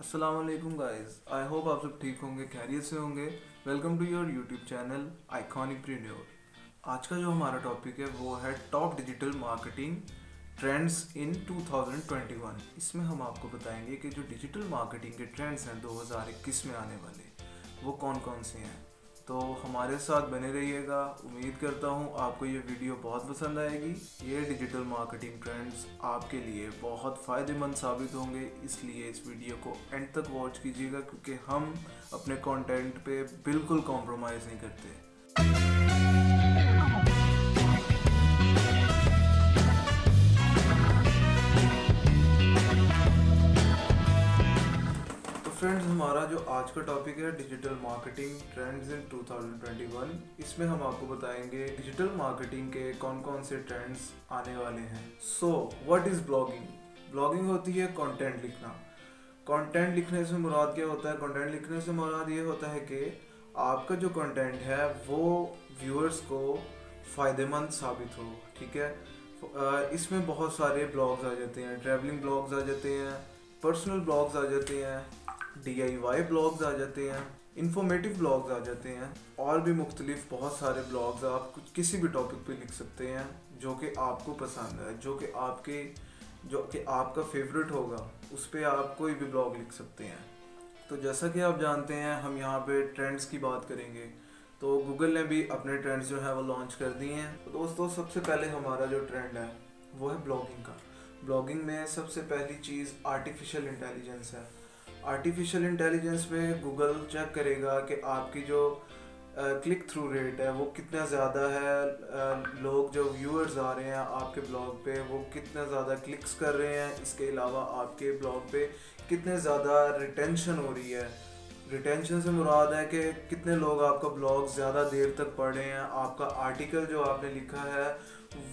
अस्सलाम वालेकुम guys, I hope आप सब ठीक होंगे, खैरियत से होंगे। Welcome to your YouTube channel iconicpreneur. आज का जो हमारा टॉपिक है वो है top digital marketing trends in 2021। इसमें हम आपको बताएंगे कि जो डिजिटल मार्केटिंग के ट्रेंड्स हैं 2021 में आने वाले वो कौन कौन से हैं। तो हमारे साथ बने रहिएगा। उम्मीद करता हूँ आपको ये वीडियो बहुत पसंद आएगी। ये डिजिटल मार्केटिंग ट्रेंड्स आपके लिए बहुत फ़ायदेमंद साबित होंगे, इसलिए इस वीडियो को एंड तक वॉच कीजिएगा क्योंकि हम अपने कंटेंट पे बिल्कुल कॉम्प्रोमाइज़ नहीं करते। फ्रेंड्स, हमारा जो आज का टॉपिक है डिजिटल मार्केटिंग ट्रेंड्स इन 2021, इसमें हम आपको बताएंगे डिजिटल मार्केटिंग के कौन कौन से ट्रेंड्स आने वाले हैं। So what is blogging? Blogging होती है कंटेंट लिखना। कंटेंट लिखने से मुराद क्या होता है? कंटेंट लिखने से मुराद ये होता है कि आपका जो कंटेंट है वो व्यूअर्स को फ़ायदेमंद साबित हो। ठीक है, इसमें बहुत सारे ब्लॉग्स आ जाते हैं, ट्रैवलिंग ब्लॉग्स आ जाते हैं, पर्सनल ब्लॉग्स आ जाते हैं, DIY ब्लॉग्स आ जाते हैं, इंफॉर्मेटिव ब्लॉग्स आ जाते हैं, और भी मुख्तलिफ बहुत सारे ब्लॉग्स आप किसी भी टॉपिक पे लिख सकते हैं जो कि आपको पसंद है, जो कि आपका फेवरेट होगा, उस पर आप कोई भी ब्लॉग लिख सकते हैं। तो जैसा कि आप जानते हैं, हम यहाँ पे ट्रेंड्स की बात करेंगे। तो गूगल ने भी अपने ट्रेंड्स जो है वो लॉन्च कर दिए हैं। तो दोस्तों, सबसे पहले हमारा जो ट्रेंड है वो है ब्लॉगिंग का। ब्लॉगिंग में सबसे पहली चीज़ आर्टिफिशियल इंटेलिजेंस है। आर्टिफिशियल इंटेलिजेंस में गूगल चेक करेगा कि आपकी जो क्लिक थ्रू रेट है वो कितना ज़्यादा है, लोग जो व्यूअर्स आ रहे हैं आपके ब्लॉग पे वो कितना ज़्यादा क्लिक्स कर रहे हैं। इसके अलावा आपके ब्लॉग पे कितने ज़्यादा रिटेंशन हो रही है। रिटेंशन से मुराद है कि कितने लोग आपका ब्लॉग ज़्यादा देर तक पढ़ रहे हैं, आपका आर्टिकल जो आपने लिखा है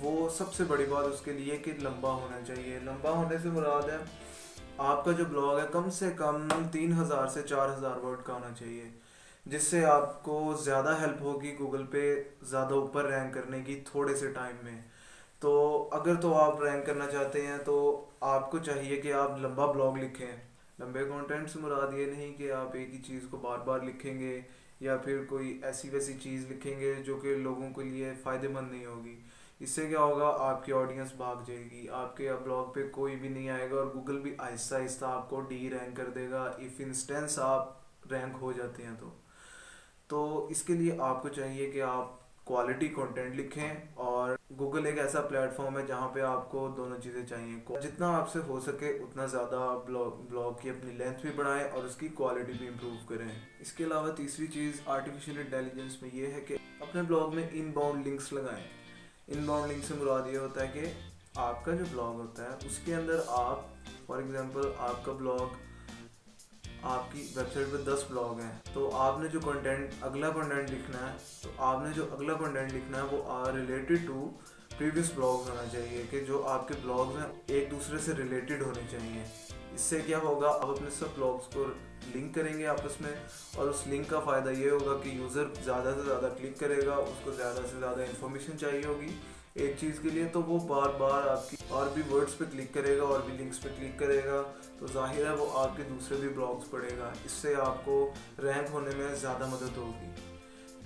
वो सबसे बड़ी बात उसके लिए कि लंबा होना चाहिए। लंबा होने से मुराद है आपका जो ब्लॉग है कम से कम 3000 से 4000 वर्ड का होना चाहिए, जिससे आपको ज़्यादा हेल्प होगी गूगल पे ज़्यादा ऊपर रैंक करने की थोड़े से टाइम में। तो अगर तो आप रैंक करना चाहते हैं तो आपको चाहिए कि आप लंबा ब्लॉग लिखें। लंबे कंटेंट से मुराद ये नहीं कि आप एक ही चीज़ को बार बार लिखेंगे या फिर कोई ऐसी वैसी चीज़ लिखेंगे जो कि लोगों के लिए फ़ायदेमंद नहीं होगी। इससे क्या होगा, आपकी ऑडियंस भाग जाएगी, आपके ब्लॉग पे कोई भी नहीं आएगा और गूगल भी आहिस्ता आहिस्ता आपको डी रैंक कर देगा इफ़ इंस्टेंस आप रैंक हो जाते हैं। तो इसके लिए आपको चाहिए कि आप क्वालिटी कंटेंट लिखें, और गूगल एक ऐसा प्लेटफॉर्म है जहाँ पे आपको दोनों चीज़ें चाहिए। जितना आपसे हो सके उतना ज़्यादा ब्लॉग की अपनी लेंथ भी बढ़ाएं और उसकी क्वालिटी भी इम्प्रूव करें। इसके अलावा तीसरी चीज़ आर्टिफिशियल इंटेलिजेंस में ये है कि अपने ब्लॉग में इनबाउंड लिंक्स लगाएं। इनबाउंड लिंक से मुराद ये होता है कि आपका जो ब्लॉग होता है उसके अंदर आप, फॉर एग्जांपल आपका ब्लॉग, आपकी वेबसाइट पे 10 ब्लॉग हैं, तो आपने जो अगला कंटेंट लिखना है, तो आपने जो अगला कंटेंट लिखना है वो are related to previous blogs होना चाहिए, कि जो आपके ब्लॉग्स हैं एक दूसरे से रिलेटेड होने चाहिए। इससे क्या होगा, आप अपने सब ब्लॉग्स को लिंक करेंगे आपस में, और उस लिंक का फ़ायदा ये होगा कि यूज़र ज़्यादा से ज़्यादा क्लिक करेगा, उसको ज़्यादा से ज़्यादा इन्फॉर्मेशन चाहिए होगी एक चीज़ के लिए, तो वो बार बार आपकी और भी वर्ड्स पे क्लिक करेगा और भी लिंक्स पे क्लिक करेगा, तो जाहिर है वो आपके दूसरे भी ब्लॉग्स पढ़ेगा। इससे आपको रैंक होने में ज़्यादा मदद होगी।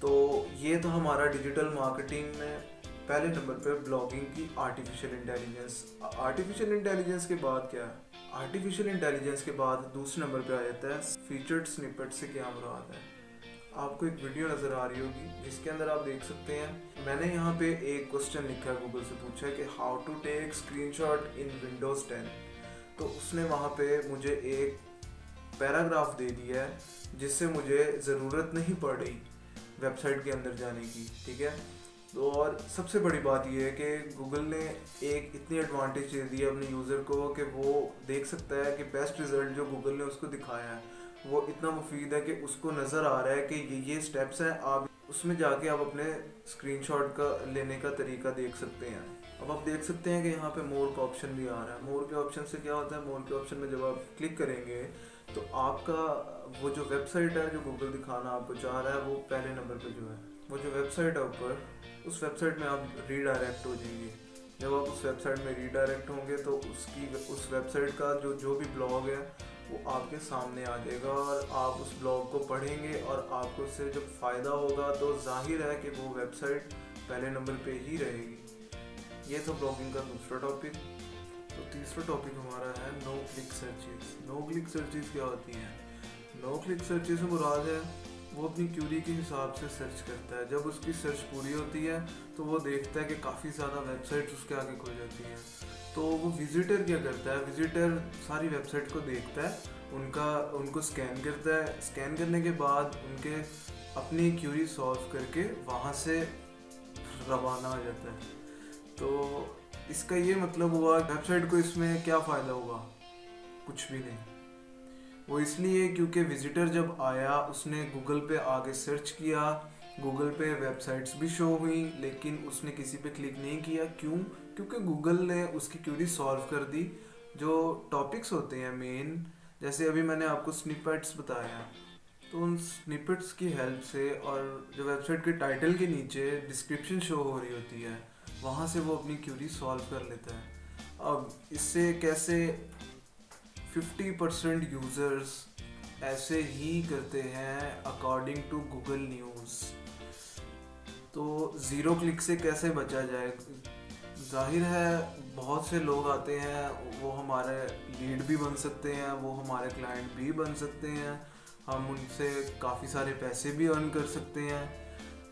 तो ये तो हमारा डिजिटल मार्केटिंग में पहले नंबर पे ब्लॉगिंग की आर्टिफिशियल इंटेलिजेंस। आर्टिफिशियल इंटेलिजेंस के बाद क्या है? आर्टिफिशियल इंटेलिजेंस के बाद दूसरे नंबर पे आ जाता है फीचर्ड स्निपेट। से क्या मुराद है? आपको एक वीडियो नज़र आ रही होगी जिसके अंदर आप देख सकते हैं, मैंने यहाँ पे एक क्वेश्चन लिखा है, गूगल से पूछा है कि how to take screenshot in Windows 10। तो उसने वहाँ पे मुझे एक पैराग्राफ दे दिया है जिससे मुझे ज़रूरत नहीं पड़ रही वेबसाइट के अंदर जाने की। ठीक है, तो और सबसे बड़ी बात यह है कि गूगल ने एक इतनी एडवांटेज दे दी है अपने यूज़र को कि वो देख सकता है कि बेस्ट रिज़ल्ट जो गूगल ने उसको दिखाया है वो इतना मुफीद है कि उसको नज़र आ रहा है कि ये स्टेप्स हैं, आप उसमें जाके आप अपने स्क्रीनशॉट का लेने का तरीका देख सकते हैं। अब आप देख सकते हैं कि यहाँ पे मोर का ऑप्शन भी आ रहा है। मोर के ऑप्शन से क्या होता है, मोर के ऑप्शन में जब आप क्लिक करेंगे तो आपका वो जो वेबसाइट है जो गूगल दिखाना आपको चाह रहा है वो पहले नंबर पर जो है वो जो वेबसाइट है ऊपर, उस वेबसाइट में आप रीडायरेक्ट हो जाएंगे। जब आप उस वेबसाइट में रीडायरेक्ट होंगे तो उस वेबसाइट का जो भी ब्लॉग है वो आपके सामने आ जाएगा और आप उस ब्लॉग को पढ़ेंगे और आपको उससे जब फ़ायदा होगा तो जाहिर है कि वो वेबसाइट पहले नंबर पे ही रहेगी। ये तो ब्लॉगिंग का दूसरा टॉपिक। तो तीसरा टॉपिक हमारा है no click searches. No click searches क्या होती हैं? नो क्लिक सर्चेस से मुराद है वो अपनी क्यूरी के हिसाब से सर्च करता है। जब उसकी सर्च पूरी होती है तो वो देखता है कि काफ़ी ज़्यादा वेबसाइट्स उसके आगे खुल जाती हैं। तो वो विजिटर क्या करता है? विजिटर सारी वेबसाइट को देखता है, उनको स्कैन करता है। स्कैन करने के बाद उनके अपनी क्यूरी सॉल्व करके वहाँ से रवाना हो जाता है। तो इसका ये मतलब हुआ वेबसाइट को इसमें क्या फ़ायदा हुआ? कुछ भी नहीं। वो इसलिए क्योंकि विजिटर जब आया उसने गूगल पे आगे सर्च किया, गूगल पे वेबसाइट्स भी शो हुई, लेकिन उसने किसी पे क्लिक नहीं किया। क्यों? क्योंकि गूगल ने उसकी क्यूरी सॉल्व कर दी। जो टॉपिक्स होते हैं मेन, जैसे अभी मैंने आपको स्निपेट्स बताया, तो उन स्निपेट्स की हेल्प से और जो वेबसाइट के टाइटल के नीचे डिस्क्रिप्शन शो हो रही होती है, वहाँ से वो अपनी क्यूरी सॉल्व कर लेता है। अब इससे कैसे 50% यूज़र्स ऐसे ही करते हैं अकॉर्डिंग टू गूगल न्यूज़। तो ज़ीरो क्लिक से कैसे बचा जाए? जाहिर है बहुत से लोग आते हैं, वो हमारे लीड भी बन सकते हैं, वो हमारे क्लाइंट भी बन सकते हैं, हम उनसे काफ़ी सारे पैसे भी अर्न कर सकते हैं।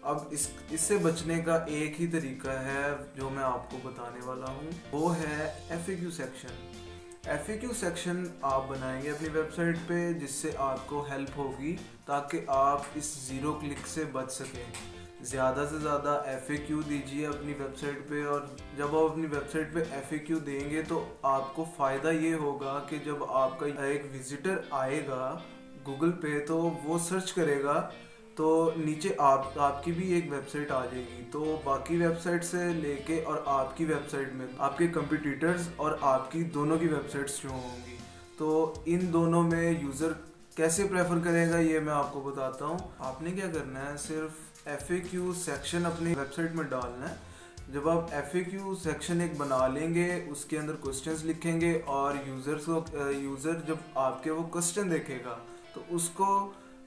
अब इससे बचने का एक ही तरीका है जो मैं आपको बताने वाला हूँ, वो है FAQ सेक्शन। FAQ सेक्शन आप बनाएंगे अपनी वेबसाइट पे, जिससे आपको हेल्प होगी ताकि आप इस ज़ीरो क्लिक से बच सकें। ज़्यादा से ज़्यादा FAQ दीजिए अपनी वेबसाइट पे, और जब आप अपनी वेबसाइट पे FAQ देंगे तो आपको फ़ायदा ये होगा कि जब आपका एक विजिटर आएगा गूगल पे तो वो सर्च करेगा तो नीचे आपकी भी एक वेबसाइट आ जाएगी। तो बाकी वेबसाइट से लेके और आपकी वेबसाइट में आपके कंपटीटर्स और आपकी दोनों की वेबसाइट्स शो होंगी। तो इन दोनों में यूज़र कैसे प्रेफर करेगा ये मैं आपको बताता हूँ। आपने क्या करना है, सिर्फ FAQ सेक्शन अपनी वेबसाइट में डालना है। जब आप FAQ सेक्शन एक बना लेंगे, उसके अंदर क्वेश्चंस लिखेंगे और यूज़र जब आपके वो क्वेश्चन देखेगा तो उसको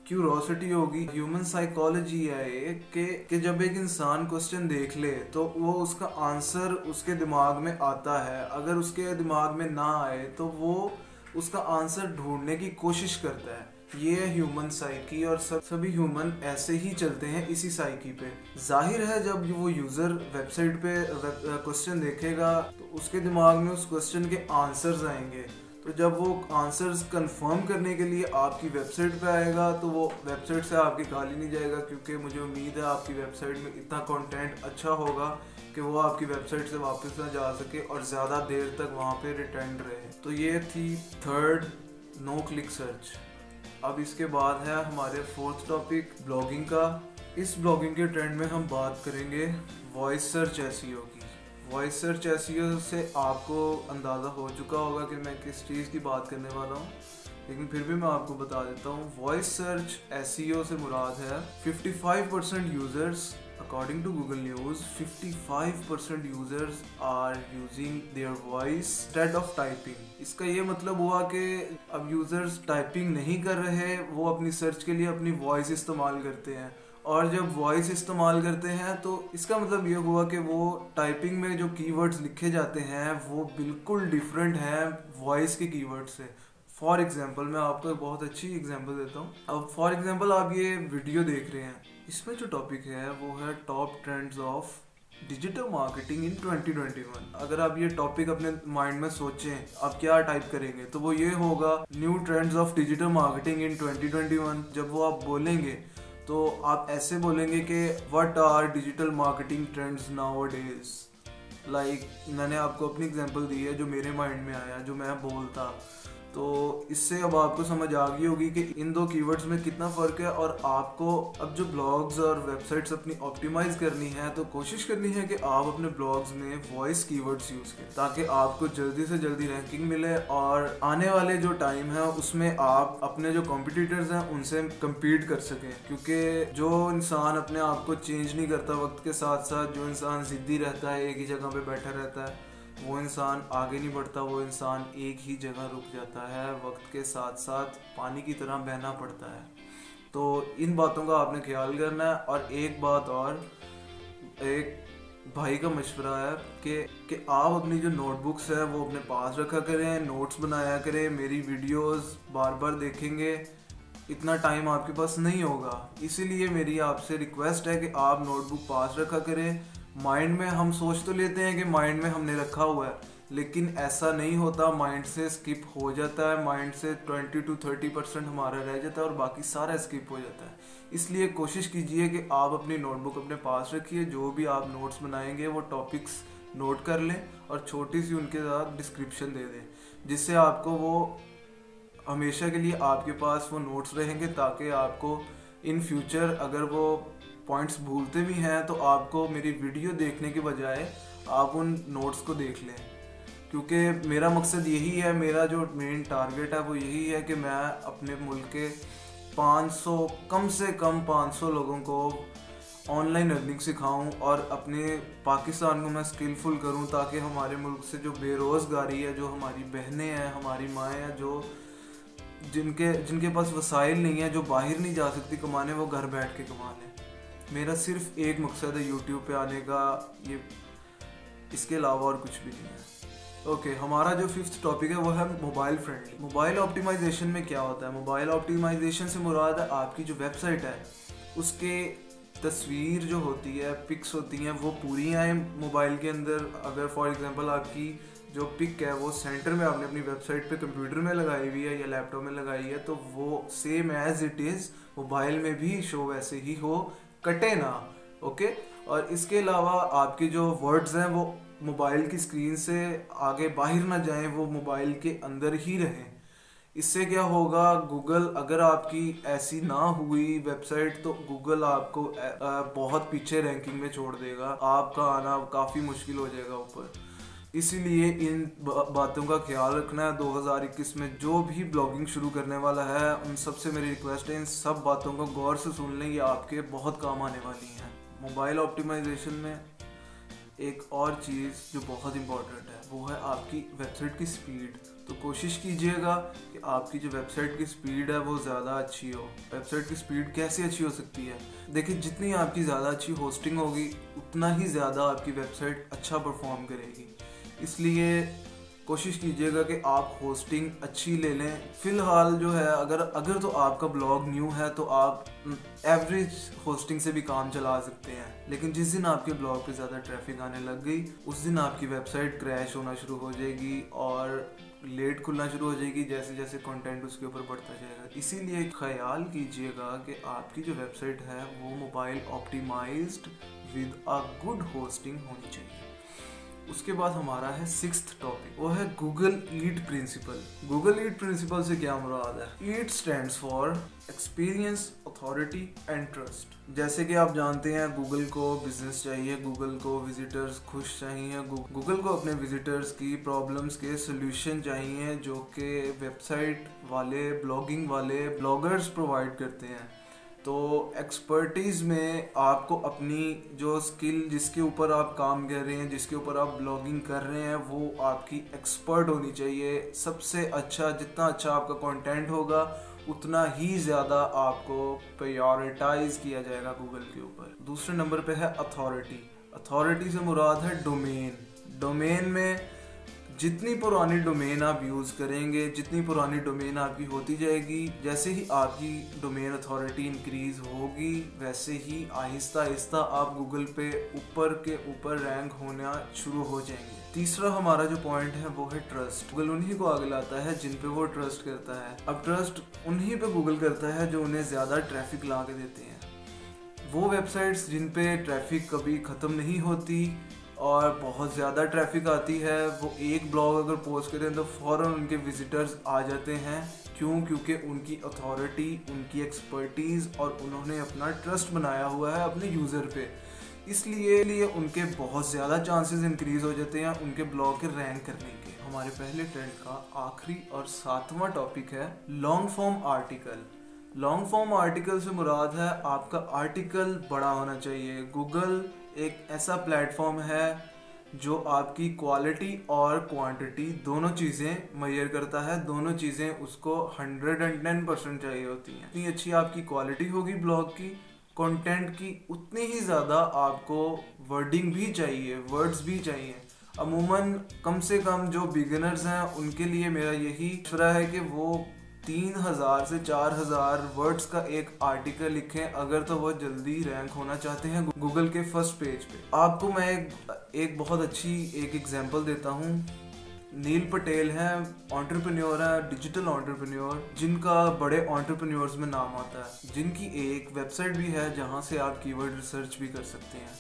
क्यूरोसिटी होगी। ह्यूमन साइकोलॉजी है ये कि जब एक इंसान क्वेश्चन देख ले तो वो उसका आंसर उसके दिमाग में आता है। अगर उसके दिमाग में ना आए तो वो उसका आंसर ढूंढने की कोशिश करता है। ये है ह्यूमन साइकी, और सभी ह्यूमन ऐसे ही चलते हैं इसी साइकी पे। जाहिर है जब वो यूज़र वेबसाइट पे क्वेश्चन देखेगा तो उसके दिमाग में उस क्वेश्चन के आंसर्स आएंगे। तो जब वो आंसर्स कंफर्म करने के लिए आपकी वेबसाइट पे आएगा तो वो वेबसाइट से आपकी खाली नहीं जाएगा, क्योंकि मुझे उम्मीद है आपकी वेबसाइट में इतना कंटेंट अच्छा होगा कि वो आपकी वेबसाइट से वापस ना जा सके और ज़्यादा देर तक वहाँ पे रिटेंड रहे। तो ये थी थर्ड, नो क्लिक सर्च। अब इसके बाद है हमारे फोर्थ टॉपिक, ब्लॉगिंग का। इस ब्लॉगिंग के ट्रेंड में हम बात करेंगे वॉइस सर्च SEO की। वॉइस सर्च SEO से आपको अंदाज़ा हो चुका होगा कि मैं किस चीज़ की बात करने वाला हूँ, लेकिन फिर भी मैं आपको बता देता हूँ। वॉइस सर्च SEO से मुराद है 55% users, according to Google News 55% users are using their voice instead of typing. इसका ये मतलब हुआ कि अब यूज़र्स टाइपिंग नहीं कर रहे, वो अपनी सर्च के लिए अपनी वॉइस इस्तेमाल करते हैं। और जब वॉइस इस्तेमाल करते हैं तो इसका मतलब ये हुआ कि वो टाइपिंग में जो कीवर्ड्स लिखे जाते हैं वो बिल्कुल डिफरेंट हैं वॉइस के कीवर्ड से। फॉर एग्जांपल मैं आपको एक बहुत अच्छी एग्जांपल देता हूँ। अब फॉर एग्जांपल आप ये वीडियो देख रहे हैं, इसमें जो टॉपिक है वो है top trends of digital marketing in 2021। अगर आप ये टॉपिक अपने माइंड में सोचें आप क्या टाइप करेंगे तो वो ये होगा, new trends of digital marketing in 2021। जब वो आप बोलेंगे तो आप ऐसे बोलेंगे कि what are digital marketing trends nowadays. Like मैंने आपको अपनी एग्जांपल दी है जो मेरे माइंड में आया, जो मैं बोलता। तो इससे अब आपको समझ आ गई होगी कि इन दो कीवर्ड्स में कितना फ़र्क है। और आपको अब जो ब्लॉग्स और वेबसाइट्स अपनी ऑप्टिमाइज करनी है तो कोशिश करनी है कि आप अपने ब्लॉग्स में वॉइस कीवर्ड्स यूज़ करें ताकि आपको जल्दी से जल्दी रैंकिंग मिले और आने वाले जो टाइम है उसमें आप अपने जो कॉम्पिटिटर्स हैं उनसे कम्पीट कर सकें। क्योंकि जो इंसान अपने आप को चेंज नहीं करता वक्त के साथ साथ, जो इंसान ज़िद्दी रहता है, एक ही जगह पर बैठा रहता है, वो इंसान आगे नहीं बढ़ता, वो इंसान एक ही जगह रुक जाता है, वक्त के साथ साथ पानी की तरह बहना पड़ता है। तो इन बातों का आपने ख्याल करना है। और एक बात और, एक भाई का मशवरा है कि आप अपनी जो नोटबुक्स है वो अपने पास रखा करें, नोट्स बनाया करें। मेरी वीडियोस बार बार देखेंगे, इतना टाइम आपके पास नहीं होगा, इसीलिए मेरी आपसे रिक्वेस्ट है कि आप नोटबुक पास रखा करें। माइंड में हम सोच तो लेते हैं कि माइंड में हमने रखा हुआ है, लेकिन ऐसा नहीं होता, माइंड से स्किप हो जाता है। माइंड से 20 to 30% हमारा रह जाता है और बाकी सारा स्किप हो जाता है। इसलिए कोशिश कीजिए कि आप अपनी नोटबुक अपने पास रखिए, जो भी आप नोट्स बनाएंगे वो टॉपिक्स नोट कर लें और छोटी सी उनके साथ डिस्क्रिप्शन दे दें, जिससे आपको वो हमेशा के लिए आपके पास वो नोट्स रहेंगे, ताकि आपको इन फ्यूचर अगर वो पॉइंट्स भूलते भी हैं तो आपको मेरी वीडियो देखने के बजाय आप उन नोट्स को देख लें। क्योंकि मेरा मकसद यही है, मेरा जो मेन टारगेट है वो यही है कि मैं अपने मुल्क के 500 कम से कम 500 लोगों को ऑनलाइन अर्निंग सिखाऊं और अपने पाकिस्तान को मैं स्किलफुल करूं, ताकि हमारे मुल्क से जो बेरोज़गारी है, जो हमारी बहनें हैं, हमारी माएँ हैं, जो जिनके पास वसाइल नहीं है, जो बाहर नहीं जा सकती कमाने, वो घर बैठ के कमा लें। मेरा सिर्फ एक मकसद है यूट्यूब पे आने का, ये इसके अलावा और कुछ भी नहीं है। ओके, हमारा जो 5th टॉपिक है वो है मोबाइल फ्रेंडली। मोबाइल ऑप्टिमाइजेशन में क्या होता है? मोबाइल ऑप्टिमाइजेशन से मुराद है आपकी जो वेबसाइट है उसके तस्वीर जो होती है, पिक्स होती हैं, वो पूरी आए मोबाइल के अंदर। अगर फॉर एग्जांपल आपकी जो पिक है वो सेंटर में आपने अपनी वेबसाइट पे कंप्यूटर में लगाई हुई है या लैपटॉप में लगाई है, तो वो same as it is mobile में भी शो वैसे ही हो, कटे ना। ओके, और इसके अलावा आपके जो वर्ड्स हैं वो मोबाइल की स्क्रीन से आगे बाहर ना जाएं, वो मोबाइल के अंदर ही रहें। इससे क्या होगा, गूगल, अगर आपकी ऐसी ना हुई वेबसाइट तो गूगल आपको बहुत पीछे रैंकिंग में छोड़ देगा, आपका आना काफ़ी मुश्किल हो जाएगा ऊपर। इसीलिए इन बातों का ख्याल रखना है। 2021 में जो भी ब्लॉगिंग शुरू करने वाला है उन सबसे मेरी रिक्वेस्ट है, इन सब बातों को गौर से सुन लें, ये आपके बहुत काम आने वाली हैं। मोबाइल ऑप्टिमाइजेशन में एक और चीज़ जो बहुत इम्पोर्टेंट है वो है आपकी वेबसाइट की स्पीड। तो कोशिश कीजिएगा कि आपकी जो वेबसाइट की स्पीड है वो ज़्यादा अच्छी हो। वेबसाइट की स्पीड कैसे अच्छी हो सकती है? देखिए, जितनी आपकी ज़्यादा अच्छी होस्टिंग होगी उतना ही ज़्यादा आपकी वेबसाइट अच्छा परफॉर्म करेगी। इसलिए कोशिश कीजिएगा कि आप होस्टिंग अच्छी ले लें। फ़िलहाल जो है, अगर तो आपका ब्लॉग न्यू है तो आप एवरेज होस्टिंग से भी काम चला सकते हैं, लेकिन जिस दिन आपके ब्लॉग पे ज़्यादा ट्रैफिक आने लग गई उस दिन आपकी वेबसाइट क्रैश होना शुरू हो जाएगी और लेट खुलना शुरू हो जाएगी, जैसे जैसे कंटेंट उसके ऊपर बढ़ता जाएगा। इसीलिए ख्याल कीजिएगा कि आपकी जो वेबसाइट है वो mobile optimised with a good hosting होनी चाहिए। उसके बाद हमारा है 6th टॉपिक, वो है Google EAT principle. Google EAT principle से क्या मुराद है? EAT stands for experience, authority and trust. जैसे कि आप जानते हैं गूगल को बिजनेस चाहिए, गूगल को विजिटर्स खुश चाहिए, गूगल को अपने विजिटर्स की प्रॉब्लम्स के सोल्यूशन चाहिए, जो कि वेबसाइट वाले, ब्लॉगिंग वाले ब्लॉगर्स प्रोवाइड करते हैं। तो एक्सपर्टीज़ में आपको अपनी जो स्किल, जिसके ऊपर आप काम कर रहे हैं, जिसके ऊपर आप ब्लॉगिंग कर रहे हैं, वो आपकी एक्सपर्ट होनी चाहिए। सबसे अच्छा, जितना अच्छा आपका कंटेंट होगा उतना ही ज़्यादा आपको प्रायोरिटाइज किया जाएगा गूगल के ऊपर। दूसरे नंबर पे है अथॉरिटी। अथॉरिटी से मुराद है डोमेन। डोमेन में जितनी पुरानी डोमेन आप यूज़ करेंगे, जितनी पुरानी डोमेन आपकी होती जाएगी, जैसे ही आपकी डोमेन अथॉरिटी इंक्रीज़ होगी, वैसे ही आहिस्ता आहिस्ता आप गूगल पे ऊपर के ऊपर रैंक होना शुरू हो जाएंगे। तीसरा हमारा जो पॉइंट है वो है ट्रस्ट। गूगल उन्हीं को आगे लाता है जिन पे वो ट्रस्ट करता है। अब ट्रस्ट उन्हीं पे गूगल करता है जो उन्हें ज़्यादा ट्रैफिक ला के देते हैं। वो वेबसाइट्स जिन पे ट्रैफिक कभी ख़त्म नहीं होती और बहुत ज़्यादा ट्रैफिक आती है, वो एक ब्लॉग अगर पोस्ट करें तो फ़ौरन उनके विजिटर्स आ जाते हैं। क्यों? क्योंकि उनकी अथॉरिटी, उनकी एक्सपर्टीज़ और उन्होंने अपना ट्रस्ट बनाया हुआ है अपने यूज़र पे। इसलिए उनके बहुत ज़्यादा चांसेस इंक्रीज़ हो जाते हैं उनके ब्लॉग के रैंक करने के। हमारे पहले ट्रेंड का आखिरी और 7वां टॉपिक है long form article. Long form article से मुराद है आपका आर्टिकल बड़ा होना चाहिए। गूगल एक ऐसा प्लेटफॉर्म है जो आपकी क्वालिटी और क्वांटिटी दोनों चीज़ें मेजर करता है। दोनों चीज़ें उसको 110% चाहिए होती हैं। जितनी अच्छी आपकी क्वालिटी होगी ब्लॉग की, कंटेंट की, उतनी ही ज़्यादा आपको वर्डिंग भी चाहिए, वर्ड्स भी चाहिए। अमूमन कम से कम जो बिगिनर्स हैं उनके लिए मेरा यही मशवरा है कि वो 3000 से 4000 वर्ड्स का एक आर्टिकल लिखें, अगर तो वो जल्दी रैंक होना चाहते हैं गूगल के फर्स्ट पेज पे। आपको मैं एक बहुत अच्छी एक एग्जांपल देता हूँ। नील पटेल हैं, एंटरप्रेन्योर है, डिजिटल एंटरप्रेन्योर, जिनका बड़े एंटरप्रेन्योर्स में नाम आता है, जिनकी एक वेबसाइट भी है जहाँ से आप कीवर्ड रिसर्च भी कर सकते हैं।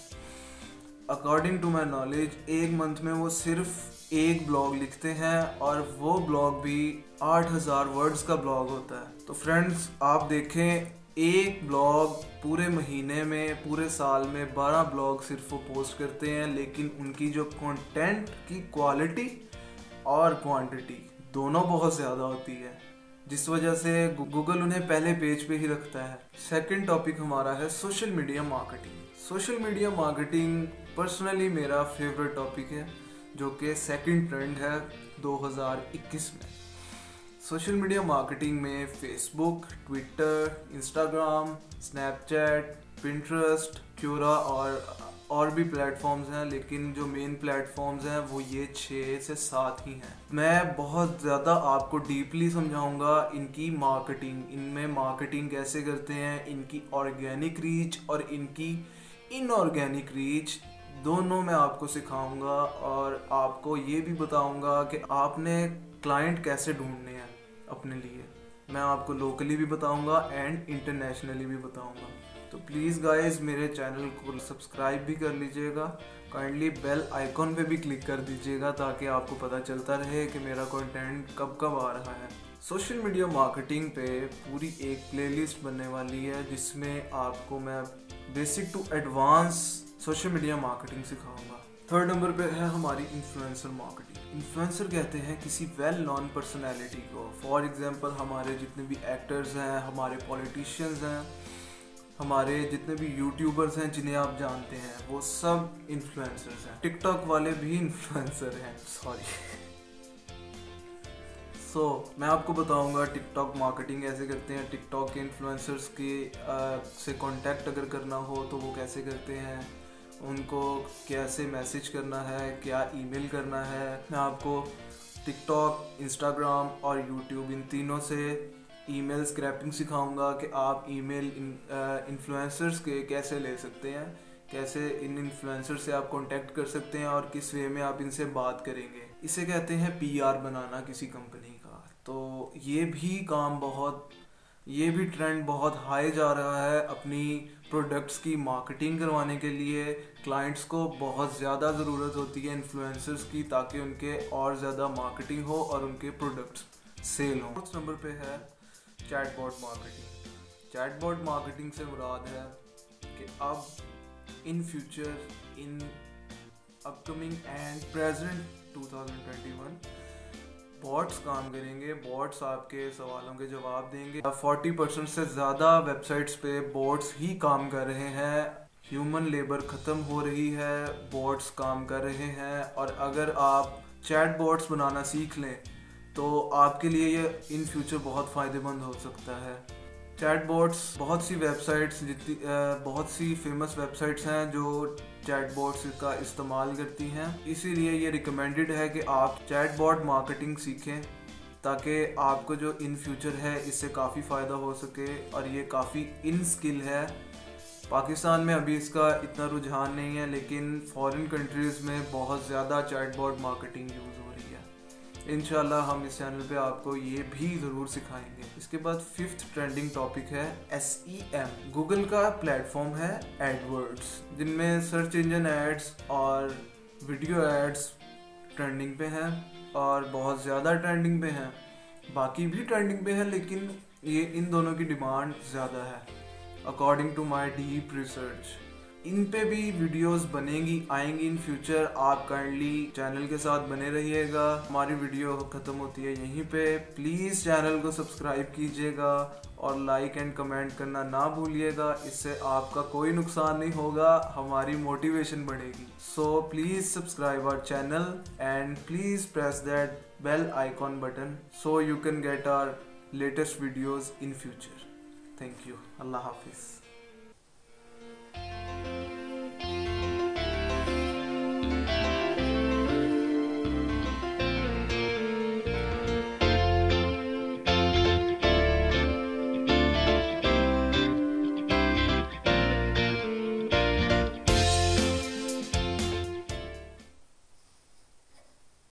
अकॉर्डिंग टू माई नॉलेज एक मंथ में वो सिर्फ एक ब्लॉग लिखते हैं और वो ब्लॉग भी 8000 वर्ड्स का ब्लॉग होता है। तो फ्रेंड्स आप देखें, एक ब्लॉग पूरे महीने में, पूरे साल में 12 ब्लॉग सिर्फ वो पोस्ट करते हैं, लेकिन उनकी जो कंटेंट की क्वालिटी और क्वांटिटी दोनों बहुत ज़्यादा होती है, जिस वजह से गूगल उन्हें पहले पेज पे ही रखता है। सेकंड टॉपिक हमारा है social media marketing. Social media marketing personally मेरा फेवरेट टॉपिक है, जो कि सेकंड ट्रेंड है 2021 में। सोशल मीडिया मार्केटिंग में Facebook, Twitter, Instagram, Snapchat, Pinterest, Quora और भी प्लेटफॉर्म्स हैं, लेकिन जो मेन प्लेटफॉर्म्स हैं वो ये 6 से 7 ही हैं। मैं बहुत ज़्यादा आपको डीपली समझाऊंगा इनकी मार्केटिंग, इनमें मार्केटिंग कैसे करते हैं, इनकी ऑर्गेनिक रीच और इनकी इनऑर्गेनिक रीच दोनों मैं आपको सिखाऊंगा, और आपको ये भी बताऊंगा कि आपने क्लाइंट कैसे ढूंढने हैं अपने लिए। मैं आपको लोकली भी बताऊंगा एंड इंटरनेशनली भी बताऊंगा। तो प्लीज़ गाइस मेरे चैनल को सब्सक्राइब भी कर लीजिएगा, काइंडली बेल आइकॉन पे भी क्लिक कर दीजिएगा, ताकि आपको पता चलता रहे कि मेरा कंटेंट कब कब आ रहा है। सोशल मीडिया मार्केटिंग पे पूरी एक प्लेलिस्ट बनने वाली है, जिसमें आपको मैं basic to advance social media marketing सिखाऊंगा। थर्ड नंबर पे है हमारी इन्फ्लुएंसर मार्केटिंग। इन्फ्लुएंसर कहते हैं किसी वेल नोन पर्सनैलिटी को। फॉर एग्जांपल हमारे जितने भी एक्टर्स हैं, हमारे पॉलिटिशियंस हैं, हमारे जितने भी यूट्यूबर्स हैं जिन्हें आप जानते हैं, वो सब इन्फ्लुएंसर्स हैं। टिकटॉक वाले भी इन्फ्लुएंसर हैं, मैं आपको बताऊंगा टिकटॉक मार्केटिंग कैसे करते हैं। टिकटॉक के इन्फ्लुएंसर्स के से कांटेक्ट अगर करना हो तो वो कैसे करते हैं, उनको कैसे मैसेज करना है, क्या ईमेल करना है। मैं आपको टिकटॉक, इंस्टाग्राम और यूट्यूब इन तीनों से ईमेल स्क्रैपिंग सिखाऊंगा कि आप ईमेल इन्फ्लुएंसर्स के कैसे ले सकते हैं, कैसे इन इन्फ्लुएंसर से आप कांटेक्ट कर सकते हैं और किस वे में आप इनसे बात करेंगे। इसे कहते हैं पीआर बनाना किसी कंपनी का। तो ये भी ट्रेंड बहुत हाई जा रहा है। अपनी प्रोडक्ट्स की मार्केटिंग करवाने के लिए क्लाइंट्स को बहुत ज़्यादा ज़रूरत होती है इन्फ्लुएंसर्स की, ताकि उनके और ज़्यादा मार्केटिंग हो और उनके प्रोडक्ट्स सेल हो। फोर्थ नंबर पे है चैटबॉट मार्केटिंग। चैटबॉट मार्केटिंग से मुराद है कि अब in future, in upcoming and present 2021 bots काम करेंगे। बॉट्स आपके सवालों के जवाब देंगे। 40% से ज़्यादा वेबसाइट्स पे बॉट्स ही काम कर रहे हैं। ह्यूमन लेबर ख़त्म हो रही है, बॉट्स काम कर रहे हैं। और अगर आप चैट बॉट्स बनाना सीख लें तो आपके लिए ये इन फ्यूचर बहुत फ़ायदेमंद हो सकता है। चैट बॉट्स बहुत सी फेमस वेबसाइट्स हैं जो चैट बॉट्स का इस्तेमाल करती हैं। इसीलिए ये रिकमेंडेड है कि आप चैट बॉट मार्केटिंग सीखें, ताकि आपको जो इन फ्यूचर है इससे काफ़ी फ़ायदा हो सके। और ये काफ़ी इन स्किल है। पाकिस्तान में अभी इसका इतना रुझान नहीं है, लेकिन फॉरेन कंट्रीज़ में बहुत ज़्यादा चैट बॉट मार्केटिंग यूज़ हो रही है। इंशाल्लाह हम इस चैनल पे आपको ये भी ज़रूर सिखाएंगे। इसके बाद फिफ्थ ट्रेंडिंग टॉपिक है SEM। गूगल का प्लेटफॉर्म है एडवर्ड्स, जिनमें सर्च इंजन एड्स और वीडियो एड्स ट्रेंडिंग पे हैं और बहुत ज़्यादा ट्रेंडिंग पे हैं। बाकी भी ट्रेंडिंग पे है, लेकिन ये इन दोनों की डिमांड ज़्यादा है according to my deep research. इन पे भी वीडियोस बनेंगी, आएंगी इन फ्यूचर। आप काइंडली चैनल के साथ बने रहिएगा। हमारी वीडियो खत्म होती है यहीं पे। प्लीज़ चैनल को सब्सक्राइब कीजिएगा और लाइक एंड कमेंट करना ना भूलिएगा। इससे आपका कोई नुकसान नहीं होगा, हमारी मोटिवेशन बढ़ेगी। So please subscribe our channel and please press that bell icon button so you can get our latest videos in future. Thank you. Allah Hafiz.